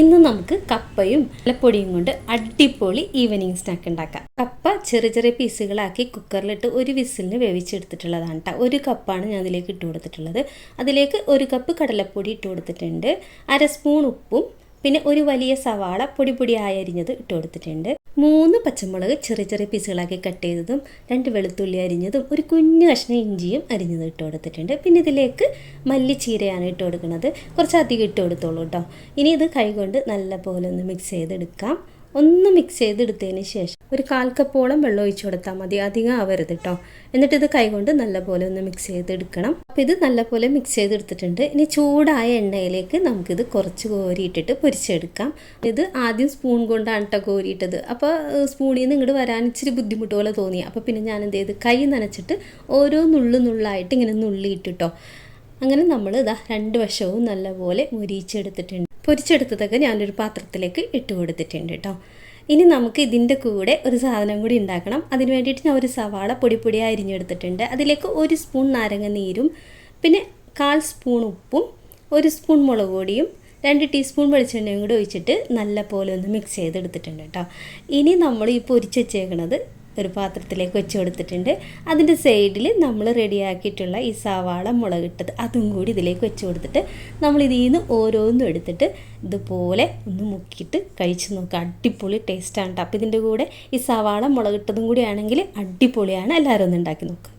ഇന്ന് നമുക്ക് കപ്പയും പൊടിയും കൊണ്ട് അടിപൊളി ഈവനിങ് സ്നാക്ക് ഉണ്ടാക്കാം. കപ്പ ചെറിയ ചെറിയ പീസുകളാക്കി കുക്കറിലിട്ട് ഒരു വിസിലിന് വേവിച്ചെടുത്തിട്ടുള്ളതാണ് കേട്ടോ. 1 കപ്പാണ് ഞാൻ അതിലേക്ക് ഇട്ട് കൊടുത്തിട്ടുള്ളത്. അതിലേക്ക് 1 കപ്പ് കടലപ്പൊടി ഇട്ട് കൊടുത്തിട്ടുണ്ട്. 1/2 സ്പൂൺ ഉപ്പും പിന്നെ ഒരു വലിയ സവാള പൊടിയായി അരിഞ്ഞത് ഇട്ട് കൊടുത്തിട്ടുണ്ട്. 3 പച്ചമുളക് ചെറിയ ചെറിയ പീസുകളാക്കി കട്ട് ചെയ്തതും 2 വെളുത്തുള്ളി അരിഞ്ഞതും ഒരു കുഞ്ഞു കഷ്ണം ഇഞ്ചിയും അരിഞ്ഞത് ഇട്ട് കൊടുത്തിട്ടുണ്ട്. പിന്നെ ഇതിലേക്ക് മല്ലിച്ചീരയാണ് ഇട്ട് കൊടുക്കുന്നത്. കുറച്ചധികം ഇട്ട് കൊടുത്തോളൂ കേട്ടോ. ഇനി ഇത് കൈകൊണ്ട് നല്ലപോലെ ഒന്ന് മിക്സ് ചെയ്തെടുക്കാം. ഒന്ന് മിക്സ് ചെയ്തെടുത്തതിന് ശേഷം ഒരു 1/4 കപ്പോളം വെള്ളം ഒഴിച്ചു കൊടുത്താൽ മതി, അധികം ആവരുത് കേട്ടോ. എന്നിട്ട് ഇത് കൈകൊണ്ട് നല്ലപോലെ ഒന്ന് മിക്സ് ചെയ്തെടുക്കണം. അപ്പോൾ ഇത് നല്ലപോലെ മിക്സ് ചെയ്തെടുത്തിട്ടുണ്ട്. ഇനി ചൂടായ എണ്ണയിലേക്ക് നമുക്കിത് കുറച്ച് കോരിയിട്ടിട്ട് പൊരിച്ചെടുക്കാം. ഇത് ആദ്യം സ്പൂൺ കൊണ്ടാണ് കേട്ടോ കോരിയിട്ടത്. അപ്പോൾ സ്പൂണിൽ നിന്ന് ഇങ്ങോട്ട് വരാൻ ഇച്ചിരി ബുദ്ധിമുട്ട് പോലെ തോന്നി. അപ്പോൾ പിന്നെ ഞാൻ എന്ത് ചെയ്ത് കൈ നനച്ചിട്ട് ഓരോ നുള്ളായിട്ട് ഇങ്ങനെ നുള്ളിയിട്ടിട്ടോ. അങ്ങനെ നമ്മൾ ഇതാ 2 വശവും നല്ലപോലെ മുരിച്ചെടുത്തിട്ടുണ്ട്. പൊരിച്ചെടുത്തതൊക്കെ ഞാനൊരു പാത്രത്തിലേക്ക് ഇട്ട് കൊടുത്തിട്ടുണ്ട് കേട്ടോ. ഇനി നമുക്ക് ഇതിൻ്റെ കൂടെ ഒരു സാധനം കൂടി ഉണ്ടാക്കണം. അതിന് വേണ്ടിയിട്ട് ഞാൻ ഒരു സവാള പൊടിയായി അരിഞ്ഞെടുത്തിട്ടുണ്ട്. അതിലേക്ക് 1 സ്പൂൺ നാരങ്ങ നീരും പിന്നെ 1/4 സ്പൂൺ ഉപ്പും 1 സ്പൂൺ മുളക് പൊടിയും 2 ടീസ്പൂൺ വെളിച്ചെണ്ണയും കൂടി ഒഴിച്ചിട്ട് നല്ല പോലെ ഒന്ന് മിക്സ് ചെയ്തെടുത്തിട്ടുണ്ട് കേട്ടോ. ഇനി നമ്മൾ ഈ പൊരിച്ച് വെച്ചേക്കണത് ഒരു പാത്രത്തിലേക്ക് വെച്ച് കൊടുത്തിട്ടുണ്ട്. അതിൻ്റെ സൈഡിൽ നമ്മൾ റെഡിയാക്കിയിട്ടുള്ള ഈ സവാള മുളകിട്ടത് അതും കൂടി ഇതിലേക്ക് വെച്ച് കൊടുത്തിട്ട് നമ്മൾ ഇതിൽ നിന്ന് ഓരോന്നും എടുത്തിട്ട് ഇതുപോലെ ഒന്ന് മുക്കിയിട്ട് കഴിച്ച് നോക്കുക. അടിപൊളി ടേസ്റ്റാണ് കേട്ടോ. അപ്പോൾ ഇതിൻ്റെ കൂടെ ഈ സവാള മുളകിട്ടതും കൂടി ആണെങ്കിൽ അടിപൊളിയാണ്. എല്ലാവരും ഒന്ന് ഉണ്ടാക്കി നോക്കുക.